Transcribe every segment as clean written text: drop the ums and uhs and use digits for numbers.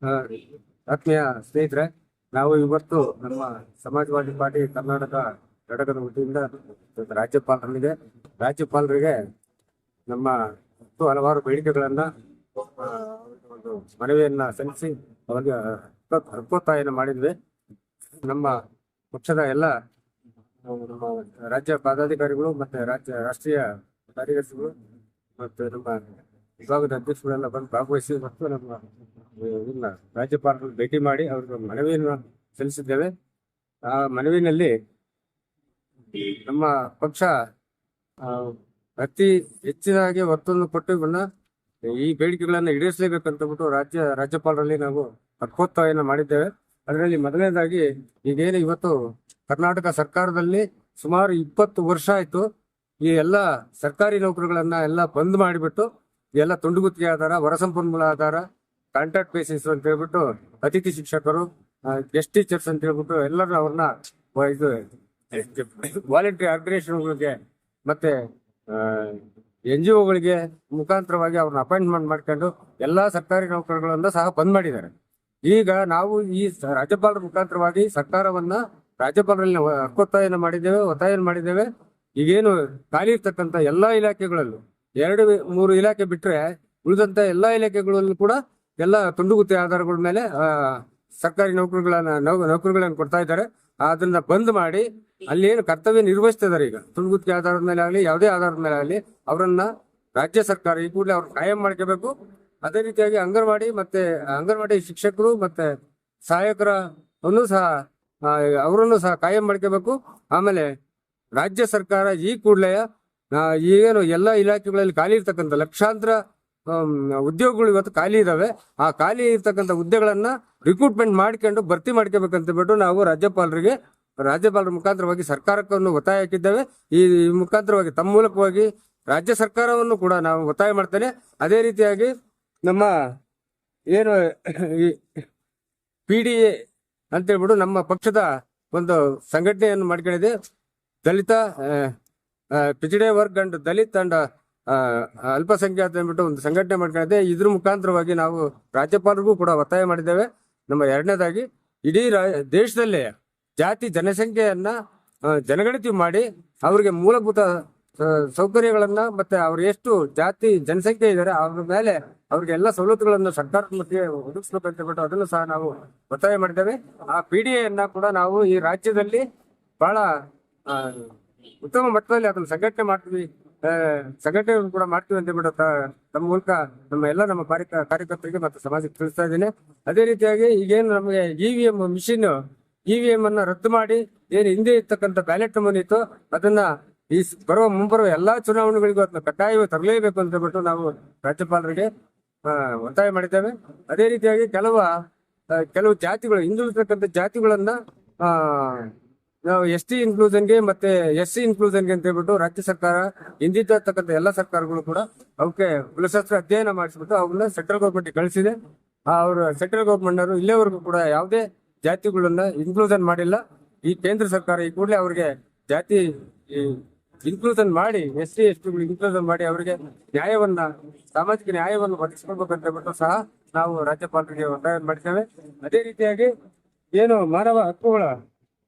ಆ, ಆತ್ಮೀಯ ಸ್ನೇಹಿತರೆ, ನಾವು ಇವತ್ತು ನಮ್ಮ ಸಮಾಜವಾದಿ ಪಾರ್ಟಿ ಕರ್ನಾಟಕ ಘಟಕದ ವತಿಯಿಂದ ರಾಜ್ಯಪಾಲರಿಗೆ ನಮ್ಮ ಹಲವಾರು ಬೇಡಿಕೆಗಳನ್ನ ಒಂದು ಮನವಿಯನ್ನ ಸಲ್ಲಿಸಿ ಅವರಿಗೆ ಹಕ್ಕೊತ್ತಾಯನ ಮಾಡಿದ್ವಿ. ನಮ್ಮ ಪಕ್ಷದ ಎಲ್ಲ ನಮ್ಮ ರಾಜ್ಯ ಪದಾಧಿಕಾರಿಗಳು ಮತ್ತೆ ರಾಷ್ಟ್ರೀಯ ಕಾರ್ಯದರ್ಶಿಗಳು ಮತ್ತು ನಮ್ಮ ವಿಭಾಗದ ಅಧ್ಯಕ್ಷಗಳೆಲ್ಲ ಬಂದು ಭಾಗವಹಿಸಿ ಮತ್ತು ನಮ್ಮ ರಾಜ್ಯಪಾಲರನ್ನು ಭೇಟಿ ಮಾಡಿ ಅವ್ರಿಗೆ ಮನವಿಯನ್ನು ಸಲ್ಲಿಸಿದ್ದೇವೆ. ಆ ಮನವಿನಲ್ಲಿ ನಮ್ಮ ಪಕ್ಷ ಅತಿ ಹೆಚ್ಚಿನಾಗಿ ಒತ್ತನ್ನು ಕೊಟ್ಟು ಇವನ್ನ ಈ ಬೇಡಿಕೆಗಳನ್ನ ಈಡೇರಿಸಲೇಬೇಕಂತ ಬಿಟ್ಟು ರಾಜ್ಯಪಾಲರಲ್ಲಿ ನಾವು ಹಕ್ಕೊತ್ತಾಯನ ಮಾಡಿದ್ದೇವೆ. ಅದರಲ್ಲಿ ಮೊದಲನೇದಾಗಿ ಈಗೇನು ಇವತ್ತು ಕರ್ನಾಟಕ ಸರ್ಕಾರದಲ್ಲಿ ಸುಮಾರು 20 ವರ್ಷ ಆಯ್ತು ಈ ಎಲ್ಲ ಸರ್ಕಾರಿ ನೌಕರಿಗಳನ್ನ ಎಲ್ಲ ಬಂದ್ ಮಾಡಿಬಿಟ್ಟು ಎಲ್ಲ ತುಂಡುಗುತ್ತಿಗೆ ಆಧಾರ, ಹೊರಸಂಪನ್ಮೂಲ ಆಧಾರ, ಕಾಂಟ್ರಾಕ್ಟ್ ಬೇಸಿಸ್ ಅಂತ ಹೇಳ್ಬಿಟ್ಟು ಅತಿಥಿ ಶಿಕ್ಷಕರು, ಗೆಸ್ಟ್ ಟೀಚರ್ಸ್ ಅಂತ ಹೇಳ್ಬಿಟ್ಟು ಎಲ್ಲರೂ ಅವ್ರನ್ನ ಇದು ವಾಲಂಟರಿ ಆರ್ಗನೈಸೇಷನ್ಗಳಿಗೆ ಮತ್ತೆ NGOಗಳಿಗೆ ಮುಖಾಂತರವಾಗಿ ಅವ್ರನ್ನ ಅಪಾಯಿಂಟ್ಮೆಂಟ್ ಮಾಡ್ಕೊಂಡು ಎಲ್ಲಾ ಸರ್ಕಾರಿ ನೌಕರಗಳನ್ನ ಸಹ ಬಂದ್ ಮಾಡಿದ್ದಾರೆ. ಈಗ ನಾವು ಈ ರಾಜ್ಯಪಾಲರ ಮುಖಾಂತರವಾಗಿ ರಾಜ್ಯಪಾಲರಲ್ಲಿ ಹಕ್ಕೊತ್ತಾಯನ ಮಾಡಿದ್ದೇವೆ. ಈಗೇನು ಖಾಲಿ ಇರ್ತಕ್ಕಂಥ ಎಲ್ಲಾ ಇಲಾಖೆಗಳಲ್ಲೂ 2-3 ಇಲಾಖೆ ಬಿಟ್ರೆ ಉಳಿದಂತ ಎಲ್ಲಾ ಇಲಾಖೆಗಳಲ್ಲೂ ಕೂಡ ಎಲ್ಲ ತುಂಡುಗುತ್ತಿ ಆಧಾರಗಳ ಮೇಲೆ ಸರ್ಕಾರಿ ನೌಕರಿಗಳನ್ನ ಕೊಡ್ತಾ ಇದ್ದಾರೆ. ಅದನ್ನ ಬಂದ್ ಮಾಡಿ ಅಲ್ಲಿ ಏನು ಕರ್ತವ್ಯ ನಿರ್ವಹಿಸ್ತಾ ಇದಾರೆ ಈಗ ತುಂಡುಗುತ್ತಿಗೆ ಆಧಾರದ ಮೇಲೆ ಆಗಲಿ ಯಾವುದೇ ಆಧಾರದ ಮೇಲೆ ಆಗಲಿ ಅವರನ್ನ ರಾಜ್ಯ ಸರ್ಕಾರ ಈ ಕೂಡಲೇ ಅವ್ರು ಕಾಯಂ ಮಾಡ್ಕೋಬೇಕು. ಅದೇ ರೀತಿಯಾಗಿ ಅಂಗನವಾಡಿ ಶಿಕ್ಷಕರು ಮತ್ತೆ ಸಹಾಯಕರನ್ನು ಸಹ ಅವರನ್ನು ಸಹ ಕಾಯಂ ಮಾಡ್ಕೋಬೇಕು. ಆಮೇಲೆ ರಾಜ್ಯ ಸರ್ಕಾರ ಈ ಕೂಡಲೇ ಈಗೇನು ಎಲ್ಲ ಇಲಾಖೆಗಳಲ್ಲಿ ಖಾಲಿ ಇರ್ತಕ್ಕಂಥ ಲಕ್ಷಾಂತರ ಉದ್ಯೋಗಗಳು ಇವತ್ತು ಖಾಲಿ ಇದಾವೆ. ಆ ಖಾಲಿ ಇರ್ತಕ್ಕಂಥ ಹುದ್ದೆಗಳನ್ನ ರಿಕ್ರೂಟ್ಮೆಂಟ್ ಮಾಡ್ಕೊಂಡು ಭರ್ತಿ ಮಾಡ್ಕೋಬೇಕಂತ ಬಿಟ್ಟು ನಾವು ರಾಜ್ಯಪಾಲರ ಮುಖಾಂತರವಾಗಿ ಸರ್ಕಾರಕ್ಕನ್ನು ಒತ್ತಾಯ ಹಾಕಿದ್ದೇವೆ. ಈ ಮುಖಾಂತರವಾಗಿ ತಮ್ಮ ಮೂಲಕವಾಗಿ ರಾಜ್ಯ ಸರ್ಕಾರವನ್ನು ಕೂಡ ನಾವು ಒತ್ತಾಯ ಮಾಡ್ತೇನೆ. ಅದೇ ರೀತಿಯಾಗಿ ನಮ್ಮ ಏನು PDA ಅಂತ ಹೇಳ್ಬಿಟ್ಟು ನಮ್ಮ ಪಕ್ಷದ ಒಂದು ಸಂಘಟನೆಯನ್ನು ಮಾಡ್ಕೊಂಡಿದೆ. ದಲಿತ ಪಿಚಿಡೆ ವರ್ಗ ಅಂಡ್ ದಲಿತ್ ಅಂಡ್ ಅಲ್ಪಸಂಖ್ಯಾತ ಅಂದ್ಬಿಟ್ಟು ಒಂದು ಸಂಘಟನೆ ಮಾಡ್ಕೊಂಡಿದೆ. ಇದ್ರ ಮುಖಾಂತರವಾಗಿ ನಾವು ರಾಜ್ಯಪಾಲರಿಗೂ ಕೂಡ ಒತ್ತಾಯ ಮಾಡಿದ್ದೇವೆ. ನಮ್ಮ ಎರಡನೇದಾಗಿ ಇಡೀ ದೇಶದಲ್ಲೇ ಜಾತಿ ಜನಸಂಖ್ಯೆಯನ್ನ ಜನಗಣತಿ ಮಾಡಿ ಅವ್ರಿಗೆ ಮೂಲಭೂತ ಸೌಕರ್ಯಗಳನ್ನ ಮತ್ತೆ ಅವ್ರು ಎಷ್ಟು ಜಾತಿ ಜನಸಂಖ್ಯೆ ಇದ್ದಾರೆ ಅವ್ರ ಮೇಲೆ ಅವ್ರಿಗೆ ಎಲ್ಲ ಸವಲತ್ತುಗಳನ್ನು ಸರ್ಕಾರದ ಮಟ್ಟಿಗೆ ಒದಗಿಸ್ಬೇಕಂತ ಬಿಟ್ಟು ಅದನ್ನು ಸಹ ನಾವು ಒತ್ತಾಯ ಮಾಡಿದ್ದೇವೆ. ಆ PDAಯನ್ನ ಕೂಡ ನಾವು ಈ ರಾಜ್ಯದಲ್ಲಿ ಬಹಳ ಉತ್ತಮ ಮಟ್ಟದಲ್ಲಿ ಅದನ್ನು ಸಂಘಟನೆ ಕೂಡ ಮಾಡ್ತೀವಿ ಅಂತ ಬಿಟ್ಟು ತಮ್ಮ ಮೂಲಕ ನಮ್ಮ ಕಾರ್ಯಕರ್ತರಿಗೆ ಮತ್ತು ಸಮಾಜಕ್ಕೆ ತಿಳಿಸ್ತಾ ಇದ್ದೀನಿ. ಅದೇ ರೀತಿಯಾಗಿ ಈಗೇನು ನಮಗೆ EVM ಅನ್ನ ರದ್ದು ಮಾಡಿ ಏನು ಹಿಂದೆ ಇರ್ತಕ್ಕಂಥ ಬ್ಯಾಲೆಟ್ ನಮೂನೆ ಇತ್ತು ಅದನ್ನ ಮುಂಬರುವ ಎಲ್ಲಾ ಚುನಾವಣೆಗಳಿಗೂ ಅದನ್ನ ಕಡ್ಡಾಯವಾಗಿ ತರಲೇಬೇಕು ಅಂತ ಬಿಟ್ಟು ನಾವು ರಾಜ್ಯಪಾಲರಿಗೆ ಒತ್ತಾಯ ಮಾಡಿದ್ದೇವೆ. ಅದೇ ರೀತಿಯಾಗಿ ಕೆಲವು ಜಾತಿಗಳು ಹಿಂದುಳಿದಿರ್ತಕ್ಕಂಥ ಜಾತಿಗಳನ್ನ ನಾವು ST ಇನ್ಕ್ಲೂಷನ್ಗೆ ಮತ್ತೆ SC ಇನ್ಕ್ಲೂಷನ್ಗೆ ಅಂತ ಹೇಳ್ಬಿಟ್ಟು ರಾಜ್ಯ ಸರ್ಕಾರ ಹಿಂದಿರ್ತಕ್ಕಂಥ ಎಲ್ಲ ಸರ್ಕಾರಗಳು ಕೂಡ ಅವಕ್ಕೆ ಕುಲಶಾಸ್ತ್ರ ಅಧ್ಯಯನ ಮಾಡಿಸ್ಬಿಟ್ಟು ಅವ್ರನ್ನ ಸೆಂಟ್ರಲ್ ಗೌರ್ಮೆಂಟ್ ಕಳಿಸಿದೆ. ಅವರು ಸೆಂಟ್ರಲ್ ಗೌರ್ಮೆಂಟ್ ಅವರು ಇಲ್ಲಿವರೆಗೂ ಕೂಡ ಯಾವುದೇ ಜಾತಿಗಳನ್ನ ಇನ್ಕ್ಲೂಷನ್ ಮಾಡಿಲ್ಲ. ಈ ಕೇಂದ್ರ ಸರ್ಕಾರ ಈ ಕೂಡಲೇ ಅವ್ರಿಗೆ ಜಾತಿ ಇನ್ಕ್ಲೂಷನ್ ಮಾಡಿ SC ST ಇನ್ಕ್ಲೂಷನ್ ಮಾಡಿ ಅವರಿಗೆ ಸಾಮಾಜಿಕ ನ್ಯಾಯವನ್ನು ಒದಗಿಸ್ಕೊಳ್ಬೇಕಂತ ಹೇಳ್ಬಿಟ್ಟು ಸಹ ನಾವು ರಾಜ್ಯಪಾಲರಿಗೆ ಒತ್ತಾಯ ಮಾಡಿದ್ದೇವೆ. ಅದೇ ರೀತಿಯಾಗಿ ಏನು ಮಾನವ ಹಕ್ಕುಗಳ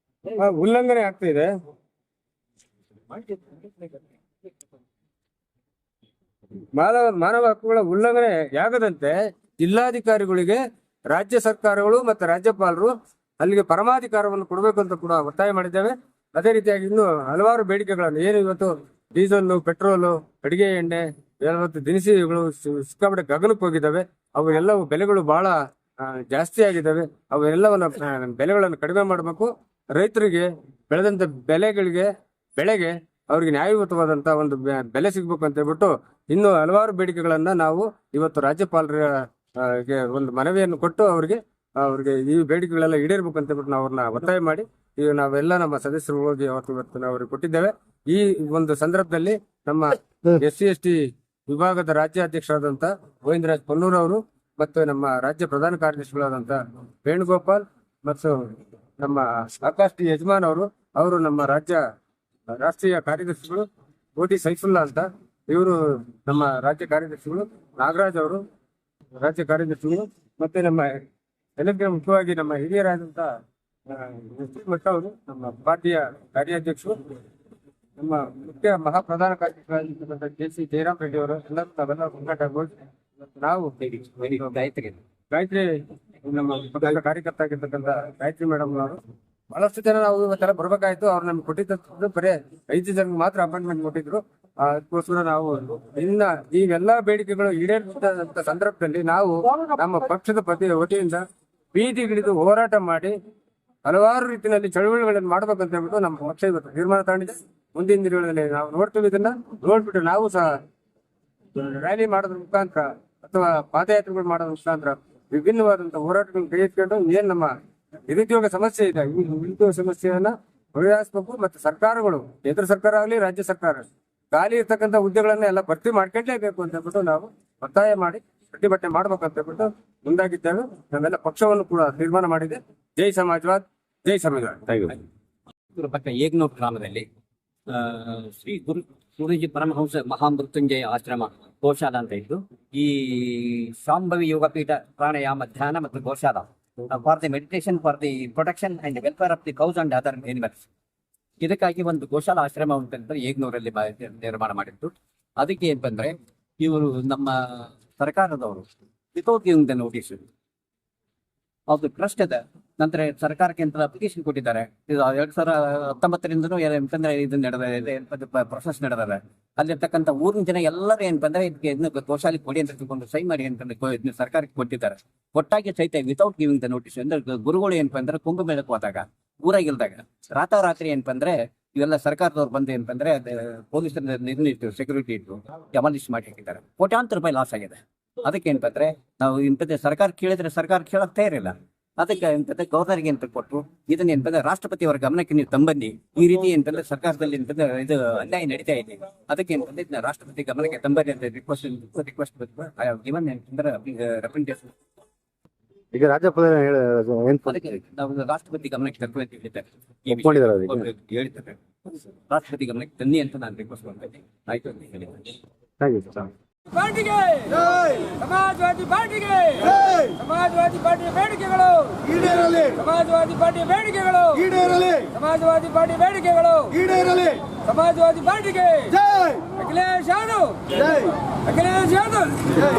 ಉಲ್ಲಂಘನೆ ಆಗ್ತಿದೆ, ಮಾನವ ಹಕ್ಕುಗಳ ಉಲ್ಲಂಘನೆ ಆಗದಂತೆ ಜಿಲ್ಲಾಧಿಕಾರಿಗಳಿಗೆ ರಾಜ್ಯ ಸರ್ಕಾರಗಳು ಮತ್ತೆ ರಾಜ್ಯಪಾಲರು ಅಲ್ಲಿಗೆ ಪರಮಾಧಿಕಾರವನ್ನು ಕೊಡಬೇಕು ಅಂತ ಕೂಡ ಒತ್ತಾಯ ಮಾಡಿದ್ದೇವೆ. ಅದೇ ರೀತಿಯಾಗಿ ಇನ್ನು ಹಲವಾರು ಬೇಡಿಕೆಗಳನ್ನು ಏನು ಇವತ್ತು ಡೀಸೆಲ್, ಪೆಟ್ರೋಲು, ಅಡಿಗೆ ಎಣ್ಣೆ, ದಿನಸಿಗಳು ಸಿಕ್ಕಾಪಟ್ಟೆ ಗಗನಕ್ಕೆ ಹೋಗಿದ್ದಾವೆ. ಅವೆಲ್ಲವೂ ಬೆಲೆಗಳು ಬಹಳ ಜಾಸ್ತಿ ಆಗಿದ್ದಾವೆ. ಅವೆಲ್ಲವನ್ನ ಬೆಲೆಗಳನ್ನು ಕಡಿಮೆ ಮಾಡಬೇಕು. ರೈತರಿಗೆ ಬೆಳೆದಂತ ಬೆಳೆಗೆ ಅವ್ರಿಗೆ ನ್ಯಾಯಯುತವಾದಂತ ಒಂದು ಬೆಲೆ ಸಿಗ್ಬೇಕು ಅಂತ ಹೇಳ್ಬಿಟ್ಟು ಇನ್ನು ಹಲವಾರು ಬೇಡಿಕೆಗಳನ್ನ ನಾವು ಇವತ್ತು ರಾಜ್ಯಪಾಲರಿಗೆ ಒಂದು ಮನವಿಯನ್ನು ಕೊಟ್ಟು ಅವ್ರಿಗೆ ಈ ಬೇಡಿಕೆಗಳೆಲ್ಲ ಈಡೇರ್ಬೇಕು ಅಂತ ಹೇಳ್ಬಿಟ್ಟು ನಾವು ಅವ್ರನ್ನ ಒತ್ತಾಯ ಮಾಡಿ ಈಗ ನಾವೆಲ್ಲ ನಮ್ಮ ಸದಸ್ಯರು ಹೋಗಿ ಇವತ್ತು ಅವ್ರಿಗೆ ಕೊಟ್ಟಿದ್ದೇವೆ. ಈ ಒಂದು ಸಂದರ್ಭದಲ್ಲಿ ನಮ್ಮ SC ST ವಿಭಾಗದ ರಾಜ್ಯಾಧ್ಯಕ್ಷರಾದಂತ ಗೋವಿಂದರಾಜ್ ಪನ್ನೂರ್ ಅವರು ಮತ್ತು ನಮ್ಮ ರಾಜ್ಯ ಪ್ರಧಾನ ಕಾರ್ಯದರ್ಶಿಗಳಾದಂತ ವೇಣುಗೋಪಾಲ್ ಮತ್ತು ನಮ್ಮ ಆಕಾಶ್ ಟಿ ಯಜಮಾನ್ ಅವರು ನಮ್ಮ ರಾಷ್ಟ್ರೀಯ ಕಾರ್ಯದರ್ಶಿಗಳು OT ಸೈಫುಲ್ಲಾ ಅಂತ ಇವರು ನಮ್ಮ ರಾಜ್ಯ ಕಾರ್ಯದರ್ಶಿಗಳು, ನಾಗರಾಜ್ ಅವರು ರಾಜ್ಯ ಕಾರ್ಯದರ್ಶಿಗಳು, ಮತ್ತೆ ನಮ್ಮ ಎಲ್ಲಕ್ಕಿಂತ ಮುಖ್ಯವಾಗಿ ನಮ್ಮ ಹಿರಿಯರಾದಂಥ ಎಸ್ ಟಿ ಭಟ್ ಅವರು ನಮ್ಮ ಪಾರ್ಟಿಯ ಕಾರ್ಯಾಧ್ಯಕ್ಷರು, ನಮ್ಮ ಮುಖ್ಯ ಮಹಾಪ್ರಧಾನ ಕಾರ್ಯದರ್ಶಿ ಕೆ.ಸಿ. ಜಯರಾಮ್ ರೆಡ್ಡಿ ಅವರು ಎಲ್ಲರೂ ತಾವೆಲ್ಲ ಮುಖಂಡರಾಗಿ ನಾವು ಗಾಯತ್ರಿ ನಮ್ಮ ಪಕ್ಷದ ಕಾರ್ಯಕರ್ತ ಆಗಿರ್ತಕ್ಕಂಥ ಗಾಯತ್ರಿ ಮೇಡಮ್ ಅವರು ಬಹಳಷ್ಟು ಜನ ನಾವು ಇವತ್ತೆಲ್ಲ ಬರ್ಬೇಕಾಯ್ತು. ಅವ್ರು ನಮ್ಗೆ ಕೊಟ್ಟಿದ್ದು ಬರೀ 5 ಜನಕ್ಕೆ ಮಾತ್ರ ಅಪಾಯಿಂಟ್ಮೆಂಟ್ ಕೊಟ್ಟಿದ್ರು. ಅದಕ್ಕೋಸ್ಕರ ನಾವು ಇನ್ನ ಇವೆಲ್ಲಾ ಬೇಡಿಕೆಗಳು ಈಡೇರಿಸಿದಂತ ಸಂದರ್ಭದಲ್ಲಿ ನಾವು ನಮ್ಮ ಪಕ್ಷದ ವತಿಯಿಂದ ಬೀದಿಗಿಳಿದು ಹೋರಾಟ ಮಾಡಿ ಹಲವಾರು ರೀತಿಯಲ್ಲಿ ಚಳುವಳಿಗಳನ್ನು ಮಾಡ್ಬೇಕಂತ ಹೇಳ್ಬಿಟ್ಟು ನಮ್ಮ ಪಕ್ಷ ಇವತ್ತು ತೀರ್ಮಾನ ತಗೊಂಡಿದೆ. ಮುಂದಿನ ದಿನಗಳಲ್ಲಿ ನಾವು ನೋಡ್ತೀವಿ. ಇದನ್ನ ನೋಡ್ಬಿಟ್ಟು ನಾವು ಸಹ ರ್ಯಾಲಿ ಮಾಡೋದ್ರ ಮುಖಾಂತರ ಅಥವಾ ಪಾದಯಾತ್ರೆಗಳು ಮಾಡೋದ್ರ ಮುಖಾಂತರ ವಿಭಿನ್ನವಾದಂತಹ ಹೋರಾಟಗಳನ್ನು ಕೈಗೆತ್ತಿಕೊಂಡು ಏನ್ ನಮ್ಮ ನಿರುದ್ಯೋಗ ಸಮಸ್ಯೆ ಇದೆ, ಈ ನಿರುದ್ಯೋಗ ಸಮಸ್ಯೆಯನ್ನ ಬಗೆಹರಿಸಬೇಕು. ಮತ್ತೆ ಸರ್ಕಾರಗಳು, ಕೇಂದ್ರ ಸರ್ಕಾರ ಆಗಲಿ ರಾಜ್ಯ ಸರ್ಕಾರ, ಖಾಲಿ ಇರ್ತಕ್ಕಂಥ ಹುದ್ದೆಗಳನ್ನ ಎಲ್ಲ ಭರ್ತಿ ಮಾಡ್ಕೊಂಡೇಬೇಕು ಅಂತ ಹೇಳ್ಬಿಟ್ಟು ನಾವು ಒತ್ತಾಯ ಮಾಡಿ ಪ್ರತಿಭಟನೆ ಮಾಡ್ಬೇಕಂತ ಹೇಳ್ಬಿಟ್ಟು ಮುಂದಾಗಿದ್ದೇವೆ. ನಾವೆಲ್ಲ ಪಕ್ಷವನ್ನು ಕೂಡ ತೀರ್ಮಾನ ಮಾಡಿದೆ. ಜೈ ಸಮಾಜವಾದ್, ಜೈ ಸಂವಿಧಾನ. ಪಕ್ಕ ಏಗ್ನೂರ್ ಗ್ರಾಮದಲ್ಲಿ ಶ್ರೀ ಗುರುಜಿ ಪರಮಹಂಸ ಮಹಾಮೃತ್ಯುಂಜಯ ಆಶ್ರಮ ಗೋಶಾಲ ಅಂತ ಇದ್ದು, ಈ ಶಾಂಭವಿ ಯೋಗಪೀಠ ಪ್ರಾಣಾಯಾಮ ಧ್ಯಾನ ಮತ್ತು ಗೋಶಾಲ for the meditation for the protection and welfare of the cows and other animals, ಇದಕ್ಕಾಗಿ ಒಂದು ಗೋಶಾಲ ಆಶ್ರಮ ಅಂತ ಏಗ್ನೂರಲ್ಲಿ ನಿರ್ಮಾಣ ಮಾಡಿದ್ದು. ಅದಕ್ಕೆ ಏನಂದ್ರೆ ಇವರು ನಮ್ಮ ಸರ್ಕಾರದವರು ವಿತೌಟ್ ಗಿವಿಂಗ್ ದ ನೋಟಿಸ್ ಅದು ಟ್ರಸ್ಟ್ ಅದ ನಂತರ ಸರ್ಕಾರಕ್ಕೆ ಅಂತ ಅಪ್ಲಿಕೇಶನ್ ಕೊಟ್ಟಿದ್ದಾರೆ. ಇದು 2019ರಿಂದನೂ ಏನಂತಂದ್ರೆ ಇದು ನಡೆದಿದೆ, ಪ್ರೊಸೆಸ್ ನಡೆದಿದೆ. ಅಲ್ಲಿರ್ತಕ್ಕಂಥ ಊರಿನ ಜನ ಎಲ್ಲರೂ ಏನಂತಂದ್ರೆ ಇದಕ್ಕೆ ಗೋಶಾಲೆ ಕೊಡಿ ಅಂತ ತಿಳ್ಕೊಂಡು ಸೈ ಮಾಡಿ ಅಂತಂದ್ರೆ ಸರ್ಕಾರಕ್ಕೆ ಕೊಟ್ಟಿದ್ದಾರೆ. ಒಟ್ಟಾಗಿ ಸಹಿತ ವಿತೌಟ್ ಗಿವಿಂಗ್ ದ ನೋಟಿಸ್ ಅಂದ್ರೆ ಗುರುಗಳು ಏನಪ್ಪ ಅಂದ್ರೆ ಕುಂಭಮೇಳಕ್ಕೆ ಹೋದಾಗ ಊರಾಗಿಲ್ದಾಗ ರಾತ್ರಿ ಏನಪ್ಪಂದ್ರೆ ಇವೆಲ್ಲ ಸರ್ಕಾರದವ್ರು ಬಂದು ಏನಪ್ಪಂದ್ರೆ ಪೊಲೀಸರ ನಿರ್ಣಯಿಟ್ಟು ಸೆಕ್ಯೂರಿಟಿ ಇಟ್ಟು ಡೆಮಾಲಿಷ್ ಮಾಡಿ ಹಾಕಿದ್ದಾರೆ. ಕೋಟ್ಯಾಂತರ ರೂಪಾಯಿ ಲಾಸ್ ಆಗಿದೆ. ಅದಕ್ಕೆ ಏನಂತಂದ್ರೆ ನಾವು ಇಂಥದ್ದೇ ಸರ್ಕಾರ ಕೇಳಿದ್ರೆ ಸರ್ಕಾರ ಕೇಳಕ್ ತಯಾರಿಲ್ಲ. ಅದಕ್ಕೆ ಎಂತಂದ್ರೆ ಗವರ್ನರ್ಗೆ ಅಂತ ಕೊಟ್ಟು ಇದನ್ನ ಏನಂತಂದ್ರೆ ರಾಷ್ಟ್ರಪತಿಯವರ ಗಮನಕ್ಕೆ ನೀವು ತಂಬನ್ನಿ, ಈ ರೀತಿ ಏನಂತಂದ್ರೆ ಸರ್ಕಾರದಲ್ಲಿ ಎಂತಂದ್ರೆ ಇದು ಅನ್ಯಾಯ ನಡೀತಾ ಇದೆ, ಅದಕ್ಕೆ ಏನಂತಂದ್ರೆ ಇದನ್ನ ರಾಷ್ಟ್ರಪತಿ ಗಮನಕ್ಕೆ ತಂಬನ್ನಿ ಅಂತ ರಿಕ್ವೆಸ್ಟ್ ಇವನ್ ಏನಂತಂದ್ರೆ ರೆಪ್ರೆಸೆಂಟೇಷನ್ ಈಗ ರಾಜ್ಯಪಾಲ ಅದಕ್ಕೆ ನಾವು ರಾಷ್ಟ್ರಪತಿ ಗಮನಕ್ಕೆ ತರ್ತೀವಿ ಅಂತ ಹೇಳಿದ್ದಾರೆ. ಹೇಳಿದ್ದಾರೆ ರಾಷ್ಟ್ರಪತಿ ಗಮನಕ್ಕೆ ತನ್ನಿ ಅಂತ ನಾನು ರಿಕ್ವೆಸ್ಟ್ ಮಾಡ್ತಾ ಇದ್ದೀನಿ. ಆಯ್ತು ಅಂತ ಹೇಳಿದ್ದಾರೆ. ಪಾರ್ಟಿಗೆ ಸಮಾಜವಾದಿ ಪಾರ್ಟಿಗೆ ಸಮಾಜವಾದಿ ಪಾರ್ಟಿಯ ಬೇಡಿಕೆಗಳು ಈಡೇರಲಿ, ಸಮಾಜವಾದಿ ಪಾರ್ಟಿಯ ಬೇಡಿಕೆಗಳು ಈಡೇರಲಿ, ಸಮಾಜವಾದಿ ಪಾರ್ಟಿಯ ಬೇಡಿಕೆಗಳು ಈಡೇರಲಿ, ಸಮಾಜವಾದಿ ಪಾರ್ಟಿಗೆ ಜೈ ಅಖಿಲೇಶ್ ಯಾದವ್, ಜೈ ಅಖಿಲೇಶ್ ಯಾದವ್, ಜೈ.